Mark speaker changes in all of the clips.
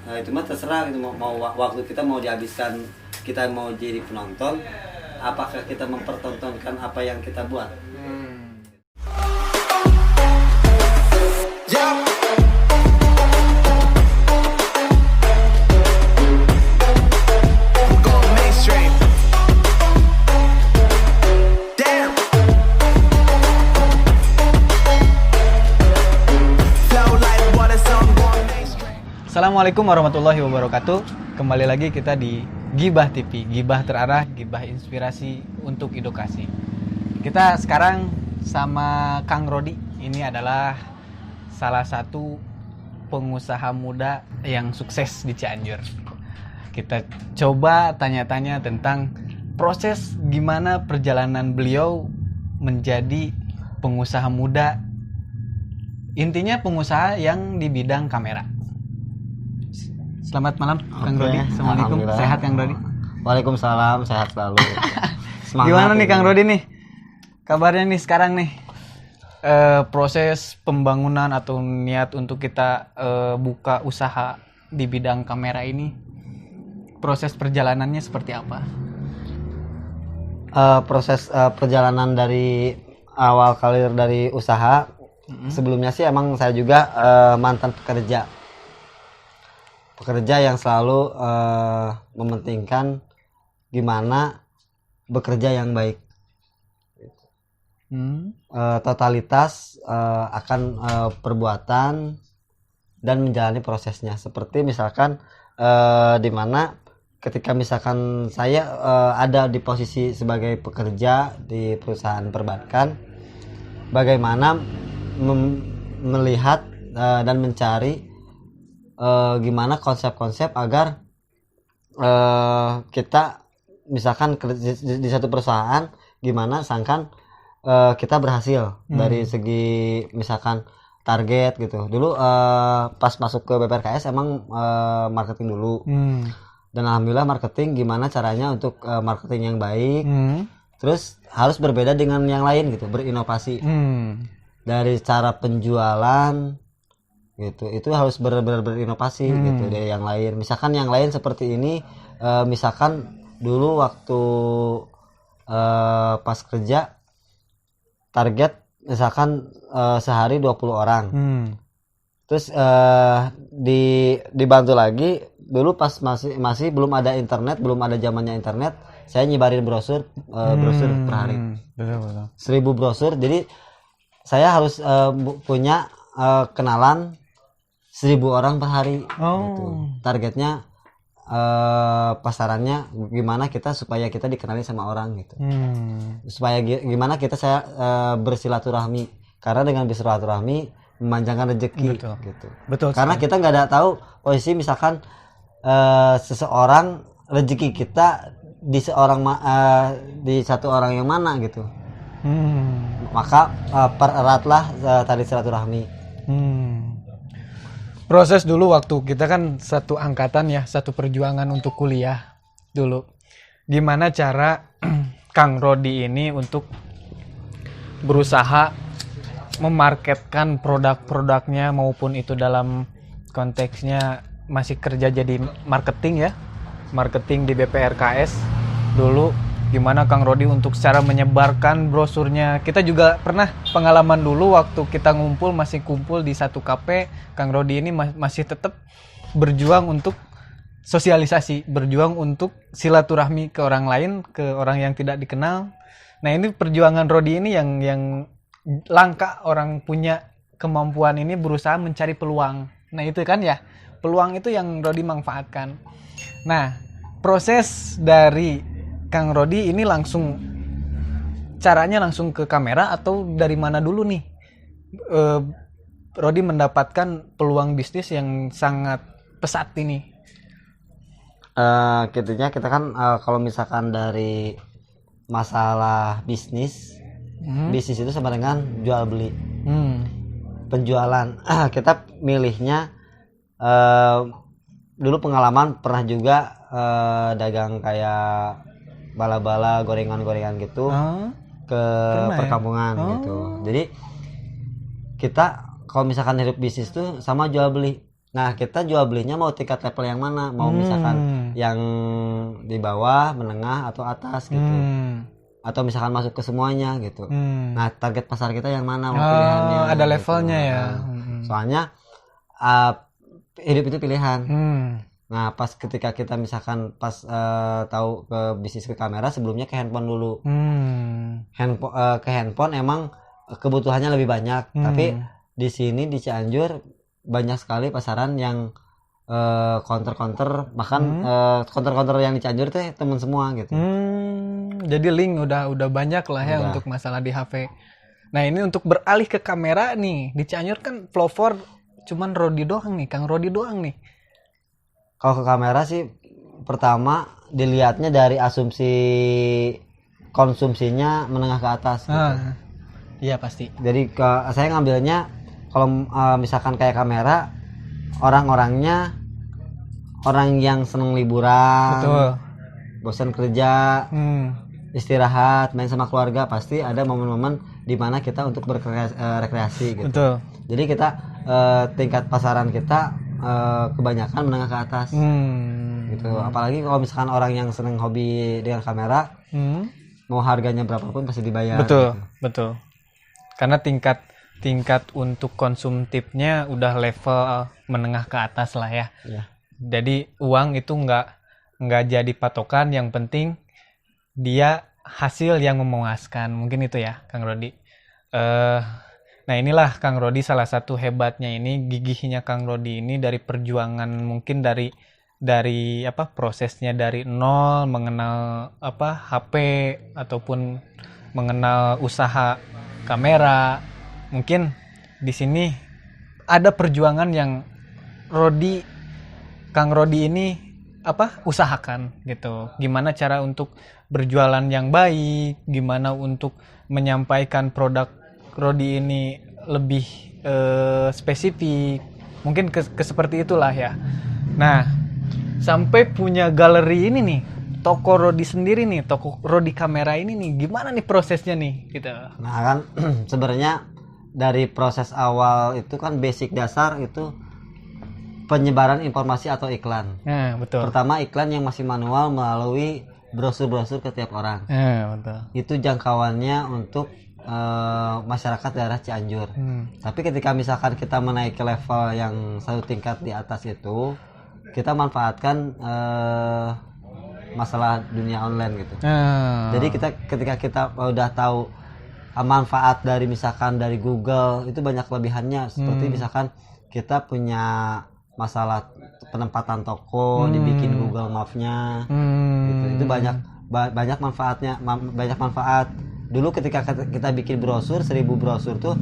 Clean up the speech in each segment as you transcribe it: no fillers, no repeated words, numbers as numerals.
Speaker 1: Nah, itu mah terserah gitu, mau waktu kita mau dihabiskan, kita mau jadi penonton, apakah kita mempertontonkan apa yang kita buat.
Speaker 2: Assalamualaikum warahmatullahi wabarakatuh. Kembali lagi kita di Gibah TV, Gibah terarah, Gibah inspirasi untuk edukasi. Kita sekarang sama Kang Rodi. Ini adalah salah satu pengusaha muda yang sukses di Cianjur. Kita coba tanya-tanya tentang proses gimana perjalanan beliau menjadi pengusaha muda. Intinya pengusaha yang di bidang kamera. Selamat malam, Kang Rodi. Assalamualaikum. Sehat, Kang Rodi?
Speaker 1: Waalaikumsalam, sehat selalu.
Speaker 2: Gimana nih, Kang Rodi nih? Kabarnya nih sekarang nih, proses pembangunan atau niat untuk kita buka usaha di bidang kamera ini, proses perjalanannya seperti apa?
Speaker 1: Proses perjalanan dari awal karir dari usaha, sebelumnya sih emang saya juga mantan pekerja yang selalu mementingkan gimana bekerja yang baik. Totalitas akan perbuatan dan menjalani prosesnya. Seperti misalkan di mana ketika misalkan saya ada di posisi sebagai pekerja di perusahaan perbankan, bagaimana melihat dan mencari gimana konsep-konsep agar kita misalkan di satu perusahaan gimana sangkan kita berhasil dari segi misalkan target gitu. Dulu pas masuk ke BPRKS emang marketing dulu. Dan alhamdulillah marketing gimana caranya untuk marketing yang baik. Terus harus berbeda dengan yang lain gitu, berinovasi. Dari cara penjualan gitu, itu harus benar-benar berinovasi gitu dari yang lain. Misalkan yang lain seperti ini, misalkan dulu waktu pas kerja target misalkan sehari 20 orang. Terus dibantu lagi dulu pas masih belum ada internet, belum ada zamannya internet, saya nyebarin brosur per hari. Betul. 1000 brosur. Jadi saya harus punya kenalan 1000 orang per hari. Gitu. Targetnya pasarannya gimana kita supaya kita dikenali sama orang gitu. Supaya gimana saya bersilaturahmi, karena dengan bersilaturahmi memanjangkan rezeki. Gitu. Betul. Karena kita nggak ada tahu posisi misalkan seseorang rezeki kita di satu orang yang mana gitu. Maka pereratlah tali silaturahmi.
Speaker 2: Proses dulu waktu kita kan satu angkatan ya, satu perjuangan untuk kuliah dulu. Gimana cara Kang Rodi ini untuk berusaha memarketkan produk-produknya, maupun itu dalam konteksnya masih kerja jadi marketing ya, marketing di BPRKS dulu. Gimana Kang Rodi untuk secara menyebarkan brosurnya? Kita juga pernah pengalaman dulu waktu kita masih kumpul di satu kafe. Kang Rodi ini masih tetap berjuang untuk sosialisasi, berjuang untuk silaturahmi ke orang lain, ke orang yang tidak dikenal. Nah, ini perjuangan Rodi ini yang langka orang punya kemampuan ini berusaha mencari peluang. Nah, itu kan ya, peluang itu yang Rodi manfaatkan. Nah, proses dari Kang Rodi ini caranya langsung ke kamera atau dari mana dulu nih Rodi mendapatkan peluang bisnis yang sangat pesat ini?
Speaker 1: Kita kan kalau misalkan dari masalah bisnis itu sama dengan jual beli. Penjualan kita milihnya dulu pengalaman pernah juga dagang kayak bala-bala, gorengan-gorengan gitu ke perkampungan gitu. Jadi kita kalau misalkan hidup bisnis tuh sama jual beli. Nah, kita jual belinya mau tingkat level yang mana? Mau misalkan yang di bawah, menengah, atau atas gitu. Atau misalkan masuk ke semuanya gitu. Nah, target pasar kita yang mana mau pilihannya?
Speaker 2: Ada
Speaker 1: gitu.
Speaker 2: levelnya ya.
Speaker 1: Soalnya hidup itu pilihan. Nah, pas ketika kita misalkan pas tahu ke bisnis ke kamera, sebelumnya ke handphone dulu. Ke handphone emang kebutuhannya lebih banyak, tapi di sini di Cianjur banyak sekali pasaran yang counter bahkan counter yang di Cianjur tuh temen semua gitu.
Speaker 2: Jadi link udah banyak lah ya untuk masalah di HP. Nah, ini untuk beralih ke kamera nih, di Cianjur kan pelopor cuman Rodi doang nih, Kang Rodi doang nih.
Speaker 1: Kalau ke kamera sih pertama dilihatnya dari asumsi konsumsinya menengah ke atas gitu.
Speaker 2: Iya pasti.
Speaker 1: Jadi saya ngambilnya kalau misalkan kayak kamera, orang-orangnya orang yang seneng liburan,
Speaker 2: betul,
Speaker 1: bosan kerja, istirahat, main sama keluarga, pasti ada momen-momen di mana kita untuk berrekreasi gitu.
Speaker 2: Betul.
Speaker 1: Jadi kita tingkat pasaran kita kebanyakan menengah ke atas gitu. Apalagi kalau misalkan orang yang seneng hobi dengan kamera, mau harganya berapapun pasti dibayar.
Speaker 2: Betul,
Speaker 1: gitu.
Speaker 2: Betul. Karena tingkat untuk konsumtifnya udah level menengah ke atas lah ya. Jadi uang itu nggak jadi patokan, yang penting dia hasil yang memuaskan. Mungkin itu ya, Kang Rodi. Nah, inilah Kang Rodi, salah satu hebatnya ini, gigihnya Kang Rodi ini dari perjuangan, mungkin dari prosesnya dari nol, mengenal HP ataupun mengenal usaha kamera. Mungkin di sini ada perjuangan yang Kang Rodi ini usahakan gitu. Gimana cara untuk berjualan yang baik, gimana untuk menyampaikan produk Rodi ini lebih spesifik. Mungkin ke seperti itulah ya. Nah, sampai punya galeri ini nih, toko Rodi sendiri nih, toko Rodi kamera ini nih, gimana nih prosesnya nih gitu.
Speaker 1: Nah kan sebenarnya dari proses awal itu kan basic dasar itu penyebaran informasi atau iklan.
Speaker 2: Betul.
Speaker 1: Pertama iklan yang masih manual melalui brosur-brosur ke tiap orang.
Speaker 2: Betul.
Speaker 1: Itu jangkauannya untuk masyarakat daerah Cianjur. Tapi ketika misalkan kita menaiki level yang satu tingkat di atas itu, kita manfaatkan masalah dunia online gitu. Jadi ketika kita udah tahu manfaat dari misalkan dari Google, itu banyak kelebihannya. Seperti misalkan kita punya masalah penempatan toko, dibikin Google Maps-nya, gitu. Itu banyak manfaatnya, banyak manfaat. Dulu ketika kita bikin brosur 1000 brosur tuh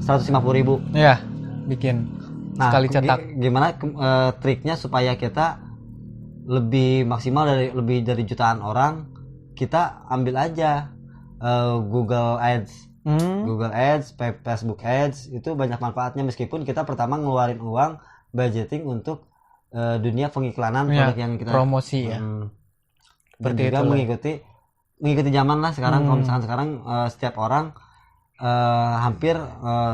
Speaker 1: 150.000.
Speaker 2: Iya, bikin.
Speaker 1: Nah,
Speaker 2: sekali cetak.
Speaker 1: Gimana triknya supaya kita lebih maksimal lebih dari jutaan orang, kita ambil aja Google Ads. Google Ads, Facebook Ads, itu banyak manfaatnya, meskipun kita pertama ngeluarin uang budgeting untuk dunia pengiklanan produk yang kita
Speaker 2: promosi ya.
Speaker 1: Dan juga mengikuti zaman lah sekarang. Kalau misalkan sekarang setiap orang hampir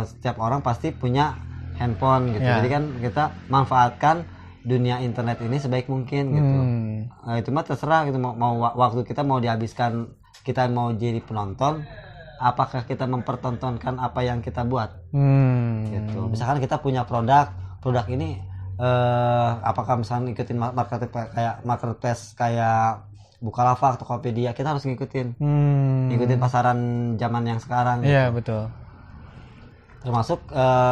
Speaker 1: setiap orang pasti punya handphone gitu. Jadi kan kita manfaatkan dunia internet ini sebaik mungkin gitu. Itu mah terserah gitu, mau waktu kita mau dihabiskan, kita mau jadi penonton, apakah kita mempertontonkan apa yang kita buat gitu. Misalkan kita punya produk ini apakah misalkan ikutin marketplace kayak Bukalapak, Tokopedia, kita harus ngikutin pasaran zaman yang sekarang.
Speaker 2: Iya gitu. Betul.
Speaker 1: Termasuk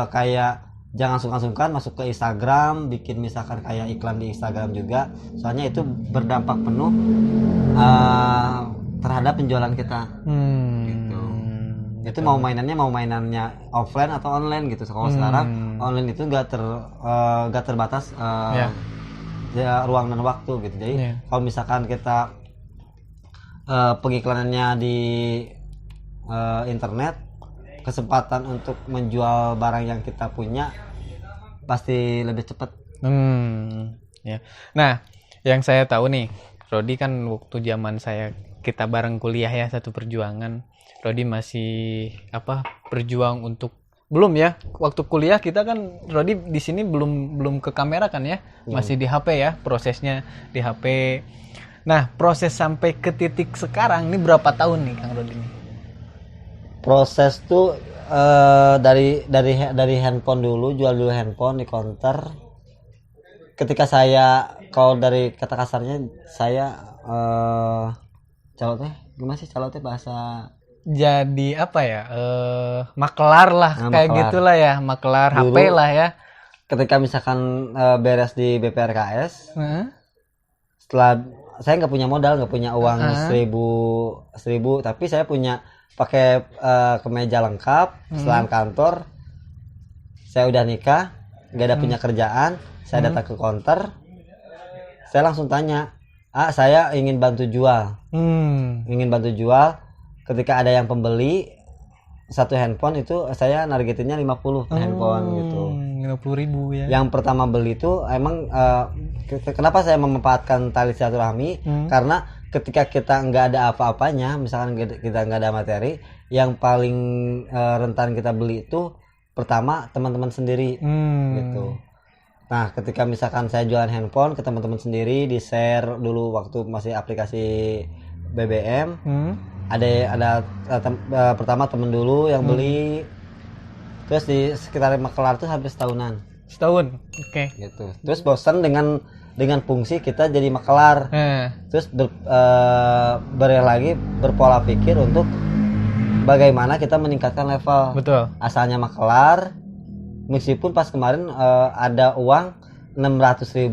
Speaker 1: kayak jangan sungkan-sungkan masuk ke Instagram, bikin misalkan kayak iklan di Instagram juga, soalnya itu berdampak penuh terhadap penjualan kita. Gitu. Itu mau mainannya offline atau online gitu. Kalau sekarang online itu nggak terbatas ya, ruang dan waktu gitu. Jadi kalau misalkan kita pengiklanannya di internet, kesempatan untuk menjual barang yang kita punya pasti lebih cepat.
Speaker 2: Ya. Nah, yang saya tahu nih, Rodi kan waktu zaman kita bareng kuliah ya, satu perjuangan. Rodi masih berjuang untuk belum ya. Waktu kuliah kita kan Rodi di sini belum ke kamera kan ya, masih di HP ya, prosesnya di HP. Nah, proses sampai ke titik sekarang ini berapa tahun nih Kang Rodi nih?
Speaker 1: Proses tuh dari handphone dulu, jual dulu handphone di counter. Ketika saya, kalau dari kata kasarnya saya calo teh gimana sih, calo teh bahasa
Speaker 2: Jadi apa ya? Makelar lah,
Speaker 1: Nah,
Speaker 2: kayak
Speaker 1: makelar.
Speaker 2: gitulah ya, makelar HP
Speaker 1: Dulu-
Speaker 2: lah ya.
Speaker 1: ketika misalkan beres di BPRKS,
Speaker 2: Heeh.
Speaker 1: setelah saya nggak punya modal, nggak punya uang seribu, tapi saya punya pakai kemeja lengkap, setelan kantor, saya udah nikah, nggak ada punya kerjaan, saya datang ke counter, saya langsung tanya, saya ingin bantu jual, ingin bantu jual. Ketika ada yang pembeli satu handphone itu saya nargetinnya 50 handphone gitu.
Speaker 2: 50.000 ya.
Speaker 1: Yang pertama beli itu emang kenapa saya memanfaatkan tali silaturahmi, karena ketika kita nggak ada apa-apanya, misalkan kita nggak ada materi, yang paling rentan kita beli itu pertama teman-teman sendiri gitu. Nah, ketika misalkan saya jualan handphone ke teman-teman sendiri, di share dulu waktu masih aplikasi BBM, ada pertama temen dulu yang beli, terus di sekitar makelar tuh hampir setahunan.
Speaker 2: Setahun. Oke.
Speaker 1: Gitu. Terus bosan dengan fungsi kita jadi makelar. Terus beralih lagi berpola pikir untuk bagaimana kita meningkatkan level.
Speaker 2: Betul.
Speaker 1: Asalnya makelar, meskipun pas kemarin ada uang 600.000,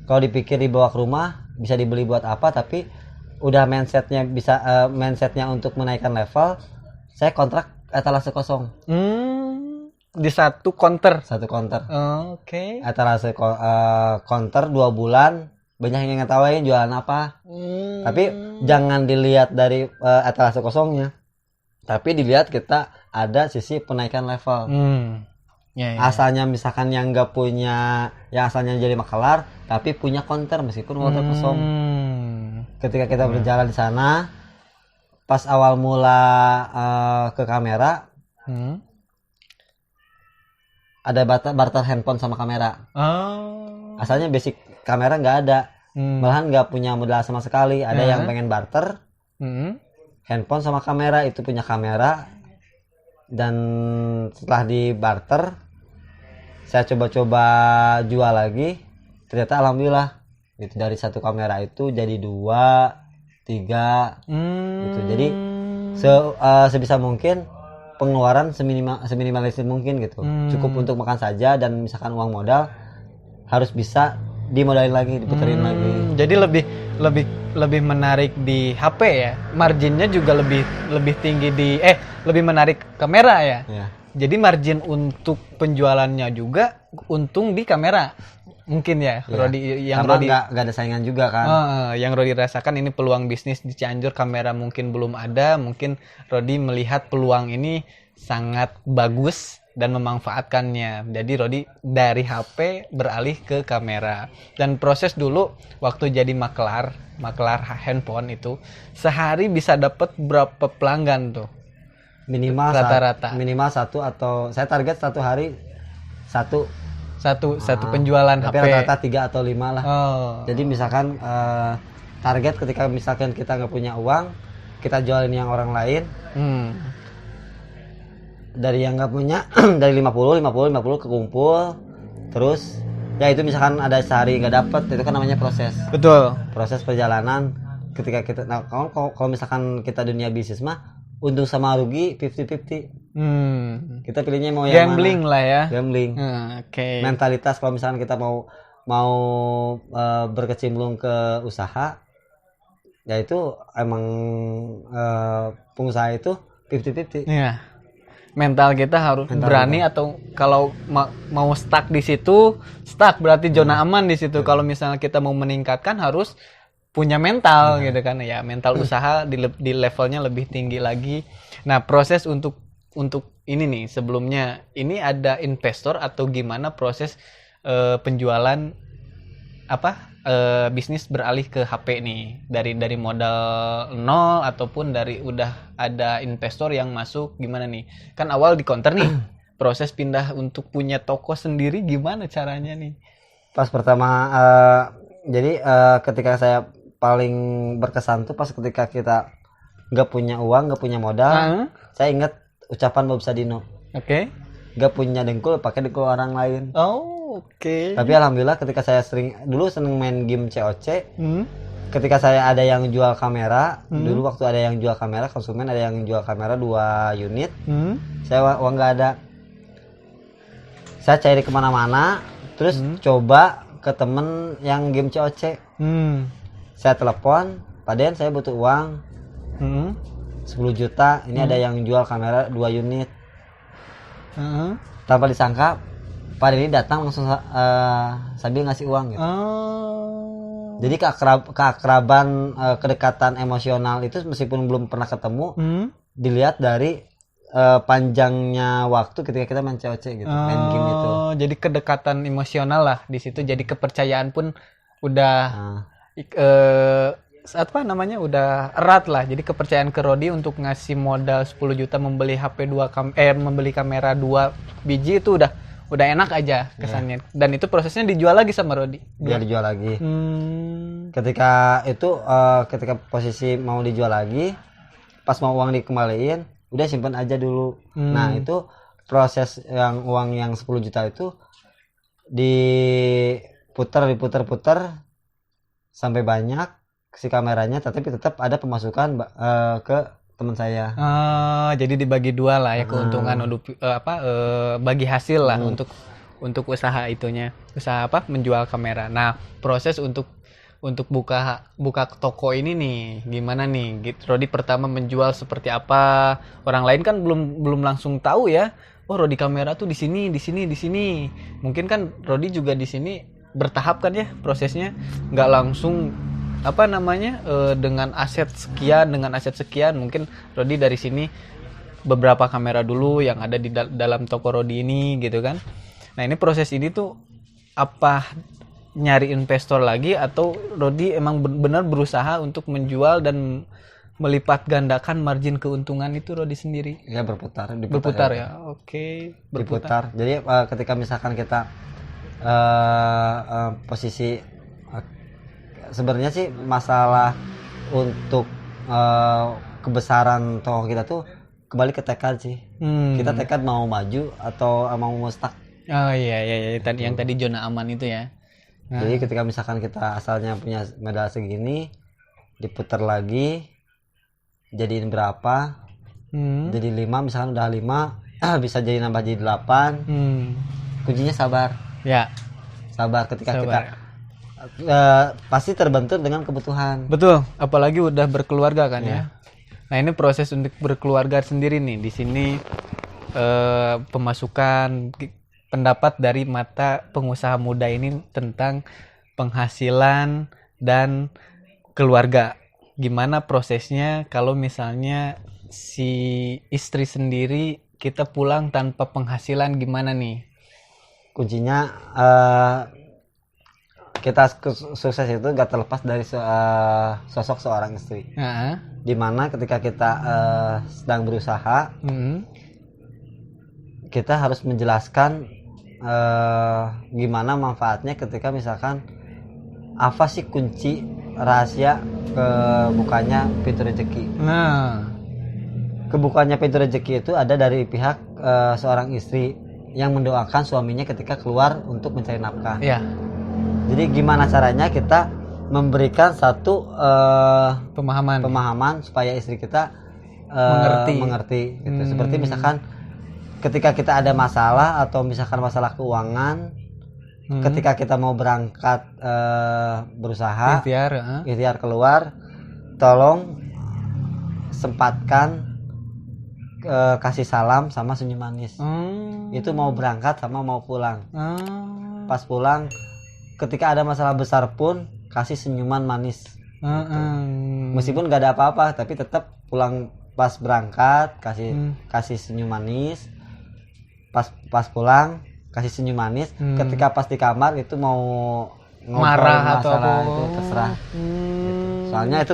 Speaker 1: kalau dipikir dibawa ke rumah bisa dibeli buat apa, tapi udah mindsetnya untuk menaikkan level, saya kontrak etalase kosong.
Speaker 2: Di satu counter.
Speaker 1: Oke. Etalase counter 2 bulan, banyak yang ngetawain jualan apa. Tapi jangan dilihat dari etalase kosongnya, tapi dilihat kita ada sisi penaikan level. Asalnya misalkan yang nggak punya, yang asalnya jadi makelar tapi punya counter meskipun counter kosong. Ketika kita berjalan di sana, pas awal mula ke kamera, ada barter handphone sama kamera. Asalnya basic kamera nggak ada, malahan nggak punya modal sama sekali. Ada yang pengen barter handphone sama kamera, itu punya kamera. Dan setelah di barter, saya coba-coba jual lagi, ternyata alhamdulillah itu dari satu kamera itu jadi 2, 3 gitu. Jadi sebisa mungkin pengeluaran seminimalistis mungkin gitu. Cukup untuk makan saja, dan misalkan uang modal harus bisa dimodalin lagi, diputerin lagi.
Speaker 2: Jadi lebih menarik di HP ya. Marginnya juga lebih tinggi lebih menarik kamera ya. Jadi margin untuk penjualannya juga untung di kamera. Mungkin ya, Rodi, yang
Speaker 1: karena
Speaker 2: Rodi
Speaker 1: nggak ada saingan juga kan.
Speaker 2: Yang Rodi rasakan ini peluang bisnis di Cianjur, kamera mungkin belum ada, mungkin Rodi melihat peluang ini sangat bagus dan memanfaatkannya. Jadi Rodi dari HP beralih ke kamera. Dan proses dulu waktu jadi makelar handphone itu sehari bisa dapat berapa pelanggan tuh?
Speaker 1: Minimal
Speaker 2: rata-rata.
Speaker 1: Minimal 1, atau saya target satu hari satu
Speaker 2: penjualan
Speaker 1: tapi
Speaker 2: HP.
Speaker 1: rata-rata 3 atau 5 lah. Jadi misalkan target ketika misalkan kita nggak punya uang, kita jualin yang orang lain. Dari yang nggak punya dari 50 kekumpul, terus ya itu misalkan ada sehari nggak dapet, itu kan namanya proses.
Speaker 2: Betul.
Speaker 1: Proses perjalanan. Ketika kita, nah kalau misalkan kita dunia bisnis mah untung sama rugi 50-50. Kita pilihnya mau yang
Speaker 2: gambling
Speaker 1: mana?
Speaker 2: Lah ya.
Speaker 1: Gambling.
Speaker 2: Oke.
Speaker 1: Mentalitas kalau misalkan kita mau berkecimpung ke usaha, ya itu emang pengusaha itu 50-50.
Speaker 2: Iya. Mental kita harus berani kita. Atau kalau mau stuck di situ, berarti zona aman di situ. Kalau misalnya kita mau meningkatkan harus punya mental gitu kan ya, mental usaha di levelnya lebih tinggi lagi. Nah, proses untuk ini nih, sebelumnya ini ada investor atau gimana proses penjualan bisnis beralih ke HP nih, dari modal nol ataupun dari udah ada investor yang masuk, gimana nih? Kan awal di counter nih, proses pindah untuk punya toko sendiri gimana caranya nih?
Speaker 1: Pas pertama jadi ketika saya paling berkesan tuh pas ketika kita nggak punya uang, nggak punya modal. Saya ingat ucapan Bob Sadino.
Speaker 2: Oke.
Speaker 1: Nggak punya dengkul, pakai dengkul orang lain.
Speaker 2: Oh, oke.
Speaker 1: Tapi alhamdulillah ketika saya dulu seneng main game COC. Ketika saya ada yang jual kamera, dulu waktu ada yang jual kamera, konsumen ada yang jual kamera 2 unit. Saya uang nggak ada. Saya cari kemana-mana, terus coba ke temen yang game COC. Saya telepon, Pak Den, saya butuh uang 10 juta. Ini ada yang jual kamera 2 unit. Tanpa disangka, Pak Den ini datang langsung sambil ngasih uang gitu. Jadi keakraban, kedekatan emosional itu meskipun belum pernah ketemu, dilihat dari panjangnya waktu ketika kita main COC gitu, main game itu.
Speaker 2: Jadi kedekatan emosional lah di situ, jadi kepercayaan pun udah apa namanya, udah erat lah. Jadi kepercayaan ke Rodi untuk ngasih modal 10 juta membeli HP membeli kamera 2 biji itu udah enak aja kesannya. Dan itu prosesnya dijual lagi sama Rodi.
Speaker 1: Dia dijual lagi. Ketika itu ketika posisi mau dijual lagi, pas mau uang dikembaliin, udah simpan aja dulu. Nah, itu proses yang uang yang 10 juta itu diputar sampai banyak si kameranya, tapi tetap ada pemasukan ke teman saya.
Speaker 2: Jadi dibagi dua lah ya keuntungan bagi hasil lah untuk usaha itunya, usaha menjual kamera. Nah, proses untuk buka toko ini nih gimana nih? Rodi pertama menjual seperti apa? Orang lain kan belum langsung tahu ya. Oh, Rodi kamera tuh di sini. Mungkin kan Rodi juga di sini bertahap kan ya prosesnya, nggak langsung dengan aset sekian. Mungkin Rodi dari sini beberapa kamera dulu yang ada di dalam toko Rodi ini gitu kan. Nah, ini proses ini tuh apa nyari investor lagi atau Rodi emang benar berusaha untuk menjual dan melipat gandakan margin keuntungan itu Rodi sendiri?
Speaker 1: Ya, berputar
Speaker 2: ya. Oke,
Speaker 1: berputar. Jadi ketika misalkan kita posisi sebenarnya sih masalah untuk kebesaran toko kita tuh kembali ke tekad sih. Kita tekad mau maju atau mau stuck.
Speaker 2: Oh iya. Tadi zona aman itu ya.
Speaker 1: Jadi ketika misalkan kita asalnya punya modal segini, diputar lagi, jadiin berapa? Jadi 5, misalkan udah 5, bisa jadi nambah jadi 8. Kuncinya sabar.
Speaker 2: Ya.
Speaker 1: Sabar ketika kita pasti terbentur dengan kebutuhan.
Speaker 2: Betul, apalagi udah berkeluarga kan ya. Nah, ini proses untuk berkeluarga sendiri nih. Di sini pemasukan pendapat dari mata pengusaha muda ini tentang penghasilan dan keluarga. Gimana prosesnya kalau misalnya si istri sendiri kita pulang tanpa penghasilan, gimana nih?
Speaker 1: Kuncinya kita sukses itu gak terlepas dari sosok seorang istri. Dimana ketika kita sedang berusaha, kita harus menjelaskan gimana manfaatnya ketika misalkan apa sih kunci rahasia kebukanya pintu rezeki. Kebukanya pintu rezeki itu ada dari pihak seorang istri yang mendoakan suaminya ketika keluar untuk mencari nafkah. Jadi gimana caranya kita memberikan satu pemahaman supaya istri kita mengerti gitu. Seperti misalkan ketika kita ada masalah atau misalkan masalah keuangan, ketika kita mau berangkat berusaha ikhtiar keluar, tolong sempatkan kasih salam sama senyum manis. Itu mau berangkat sama mau pulang. Pas pulang, ketika ada masalah besar pun kasih senyuman manis. Meskipun gak ada apa-apa, tapi tetap pulang pas berangkat kasih senyum manis. Pas pulang kasih senyum manis. Ketika pas di kamar itu mau
Speaker 2: marah atau
Speaker 1: masalah
Speaker 2: apa.
Speaker 1: itu terserah. Soalnya itu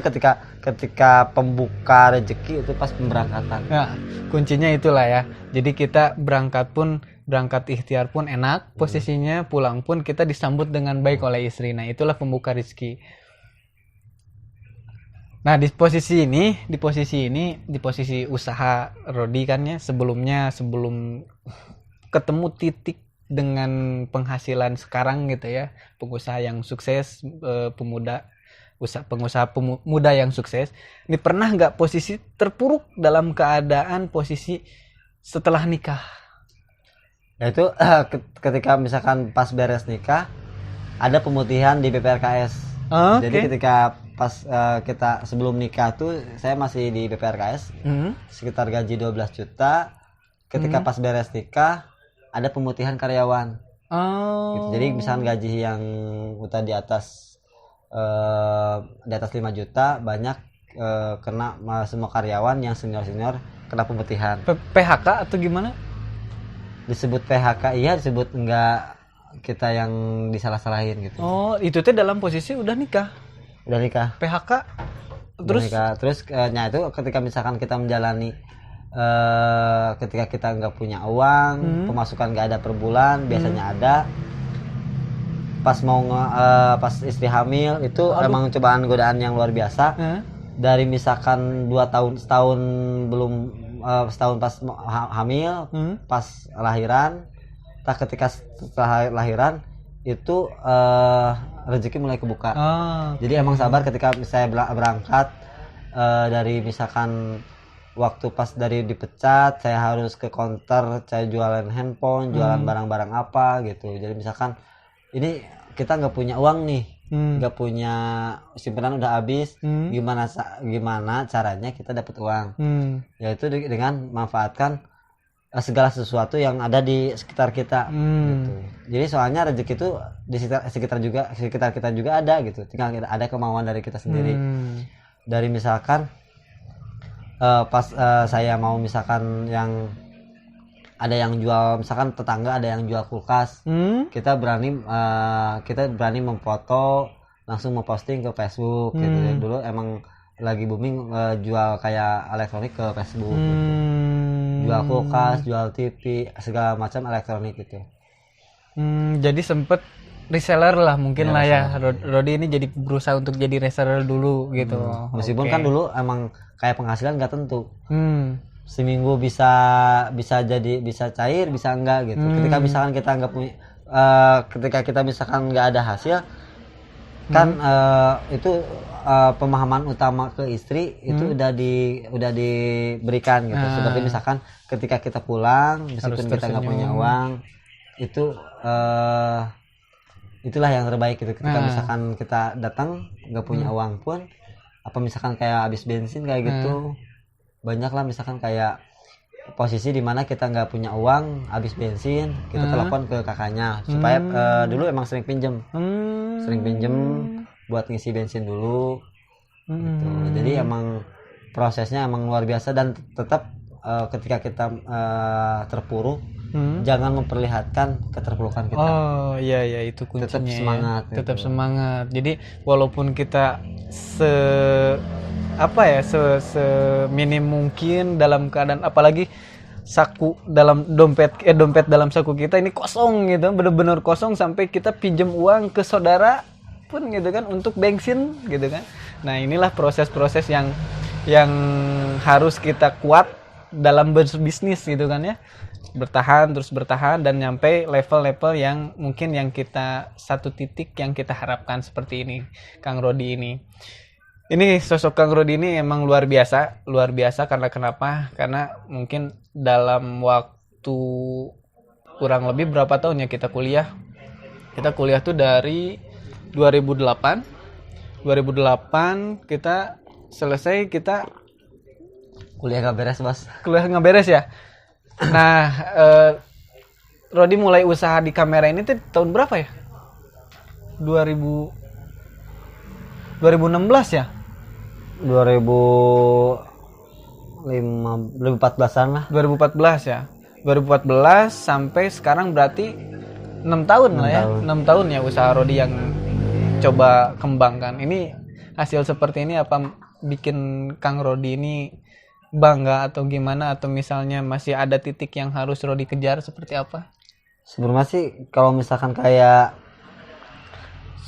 Speaker 1: ketika pembuka rezeki itu pas pemberangkatan.
Speaker 2: Ya, kuncinya itulah ya. Jadi kita berangkat ikhtiar pun enak posisinya, pulang pun kita disambut dengan baik oleh istri. Nah, itulah pembuka rezeki. Nah, di posisi usaha Rodi kan ya, sebelum ketemu titik dengan penghasilan sekarang gitu ya, pengusaha yang sukses, pengusaha muda yang sukses. Ini pernah nggak posisi terpuruk dalam keadaan posisi setelah nikah?
Speaker 1: Ya itu ketika misalkan pas beres nikah ada pemutihan di BPRKS. Jadi ketika pas kita sebelum nikah tuh saya masih di BPRKS sekitar gaji 12 juta. Ketika pas beres nikah ada pemutihan karyawan. Gitu. Jadi misalkan gaji yang udah di atas 5 juta banyak kena semua karyawan yang senior kena pemutihan.
Speaker 2: PHK atau gimana?
Speaker 1: Disebut PHK iya, disebut enggak kita yang disalah-salahin gitu.
Speaker 2: Oh, itu tuh dalam posisi udah nikah.
Speaker 1: Udah nikah.
Speaker 2: PHK terus
Speaker 1: itu ketika misalkan kita menjalani ketika kita nggak punya uang, pemasukan nggak ada per bulan, biasanya ada. Pas pas istri hamil itu emang cobaan godaan yang luar biasa. Dari misalkan 2 tahun setahun pas hamil, pas lahiran, ketika setelah lahiran itu rezeki mulai kebuka. Jadi emang sabar ketika saya berangkat dari misalkan waktu pas dari dipecat saya harus ke counter, saya jualan handphone, jualan barang-barang apa gitu. Jadi misalkan ini kita nggak punya uang nih, nggak punya simpanan udah habis, gimana caranya kita dapat uang? Yaitu dengan manfaatkan segala sesuatu yang ada di sekitar kita gitu. Jadi soalnya rezeki itu di sekitar kita juga ada gitu, tinggal ada kemauan dari kita sendiri. Dari misalkan pas saya mau misalkan yang ada yang jual, misalkan tetangga ada yang jual kulkas, kita berani memfoto, langsung memposting ke Facebook gitu. Dulu emang lagi booming jual kayak elektronik ke Facebook gitu. Jual kulkas, jual TV, segala macam elektronik gitu.
Speaker 2: Jadi sempet reseller lah mungkin lah ya. Rodi ini jadi berusaha untuk jadi reseller dulu gitu.
Speaker 1: Meskipun kan dulu emang kayak penghasilan nggak tentu. Seminggu bisa cair, bisa enggak gitu. Ketika misalkan kita nggak punya, ketika kita misalkan nggak ada hasil, kan itu pemahaman utama ke istri itu udah diberikan gitu. Seperti misalkan ketika kita pulang, meskipun kita nggak punya uang, itu itulah yang terbaik gitu. Ketika misalkan kita datang nggak punya uang pun, apa misalkan kayak habis bensin kayak gitu, banyak lah misalkan kayak posisi dimana kita nggak punya uang, habis bensin, kita telepon ke kakaknya supaya dulu emang sering pinjem buat ngisi bensin dulu gitu. Jadi emang prosesnya emang luar biasa dan tetap ketika kita terpuruk jangan memperlihatkan keterpurukan kita.
Speaker 2: Oh iya itu kuncinya.
Speaker 1: Tetap semangat.
Speaker 2: Ya. Tetap semangat. Jadi walaupun kita seminim mungkin dalam keadaan, apalagi saku dalam dompet dalam saku kita ini kosong gitu, benar-benar kosong sampai kita pinjam uang ke saudara pun gitu kan untuk bensin gitu kan. Nah, inilah proses-proses yang harus kita kuat dalam berbisnis gitu kan ya. Terus bertahan dan nyampe level-level yang mungkin yang kita satu titik yang kita harapkan seperti ini, Kang Rodi ini. Ini sosok Kang Rodi ini emang luar biasa karena kenapa? Karena mungkin dalam waktu kurang lebih berapa tahun ya kita kuliah? Kita kuliah tuh dari 2008 kita selesai, kita
Speaker 1: kuliah nggak beres, Bos.
Speaker 2: Kuliah nggak beres ya. Nah, Rodi mulai usaha di kamera ini tuh tahun berapa ya? 2016 ya?
Speaker 1: 2014-an lah.
Speaker 2: 2014 ya. 2014 sampai sekarang berarti 6 tahun lah ya. 6 tahun ya usaha Rodi coba kembangkan. Ini hasil seperti ini apa bikin Kang Rodi ini bangga atau gimana, atau misalnya masih ada titik yang harus Rodi kejar seperti apa?
Speaker 1: Sebenarnya sih kalau misalkan kayak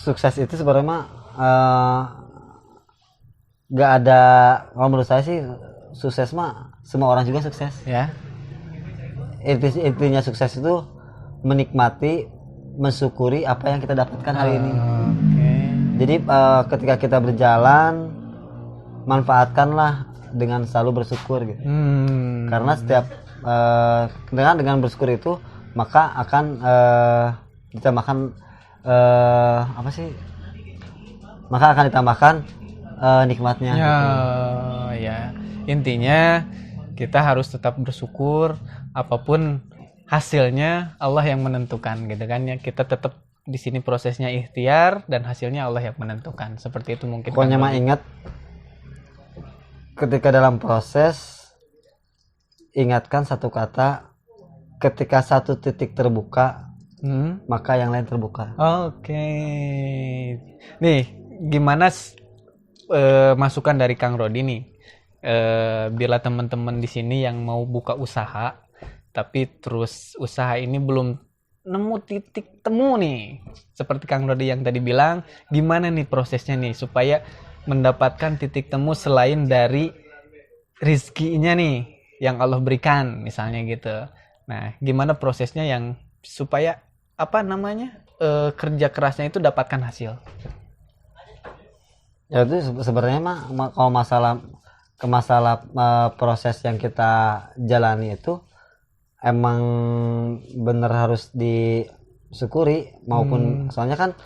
Speaker 1: sukses itu sebenarnya mah nggak ada, kalau menurut saya sih sukses mah semua orang juga sukses
Speaker 2: Ya.
Speaker 1: intinya sukses itu menikmati, mensyukuri apa yang kita dapatkan hari ini.
Speaker 2: Oke.
Speaker 1: Jadi ketika kita berjalan, manfaatkanlah dengan selalu bersyukur gitu. Karena setiap dengan bersyukur itu maka akan ditambahkan apa sih? Maka akan ditambahkan nikmatnya.
Speaker 2: Ya,
Speaker 1: Gitu.
Speaker 2: ya. Intinya kita harus tetap bersyukur, apapun hasilnya Allah yang menentukan, gitu kan ya. Kita tetap di sini prosesnya ikhtiar dan hasilnya Allah yang menentukan. Seperti itu mungkin.
Speaker 1: Pokoknya mah ingat, ketika dalam proses ingatkan satu kata, ketika satu titik terbuka maka yang lain terbuka.
Speaker 2: Oke. Nih, gimana masukan dari Kang Rodi nih? Bila teman-teman di sini yang mau buka usaha, tapi terus usaha ini belum nemu titik temu nih, seperti Kang Rodi yang tadi bilang, gimana nih prosesnya nih supaya mendapatkan titik temu selain dari rizkinya nih yang Allah berikan misalnya gitu. Nah, gimana prosesnya yang supaya apa namanya kerja kerasnya itu dapatkan hasil?
Speaker 1: Ya itu sebenarnya mah kalau masalah proses yang kita jalani itu emang bener harus disyukuri maupun soalnya kan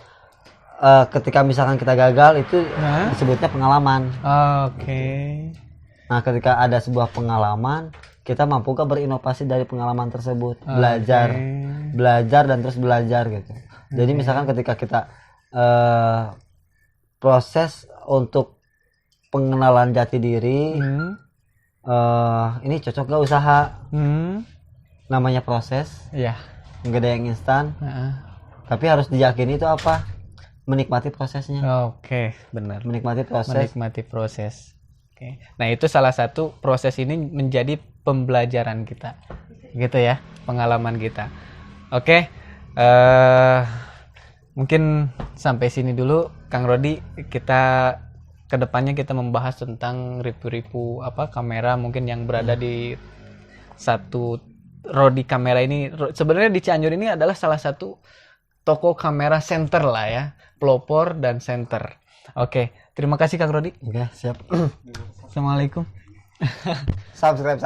Speaker 1: ketika misalkan kita gagal itu disebutnya pengalaman.
Speaker 2: Oke.
Speaker 1: Nah, ketika ada sebuah pengalaman, kita mampu berinovasi dari pengalaman tersebut, belajar dan terus belajar gitu. Jadi misalkan ketika kita proses untuk pengenalan jati diri, ini cocok gak usaha? Namanya proses,
Speaker 2: ya,
Speaker 1: nggak ada yang instan. Tapi harus diyakini itu apa? Menikmati prosesnya.
Speaker 2: Oke, benar.
Speaker 1: Menikmati proses.
Speaker 2: Oke. Nah, itu salah satu proses ini menjadi pembelajaran kita, gitu ya, pengalaman kita. Oke, mungkin sampai sini dulu, Kang Rodi. Kita kedepannya kita membahas tentang review kamera mungkin yang berada di satu Rodi kamera ini. Sebenarnya di Cianjur ini adalah salah satu toko kamera center lah ya, pelopor dan center. Oke, terima kasih Kang Rodi.
Speaker 1: Oke, siap.
Speaker 2: Assalamualaikum.
Speaker 1: Subscribe.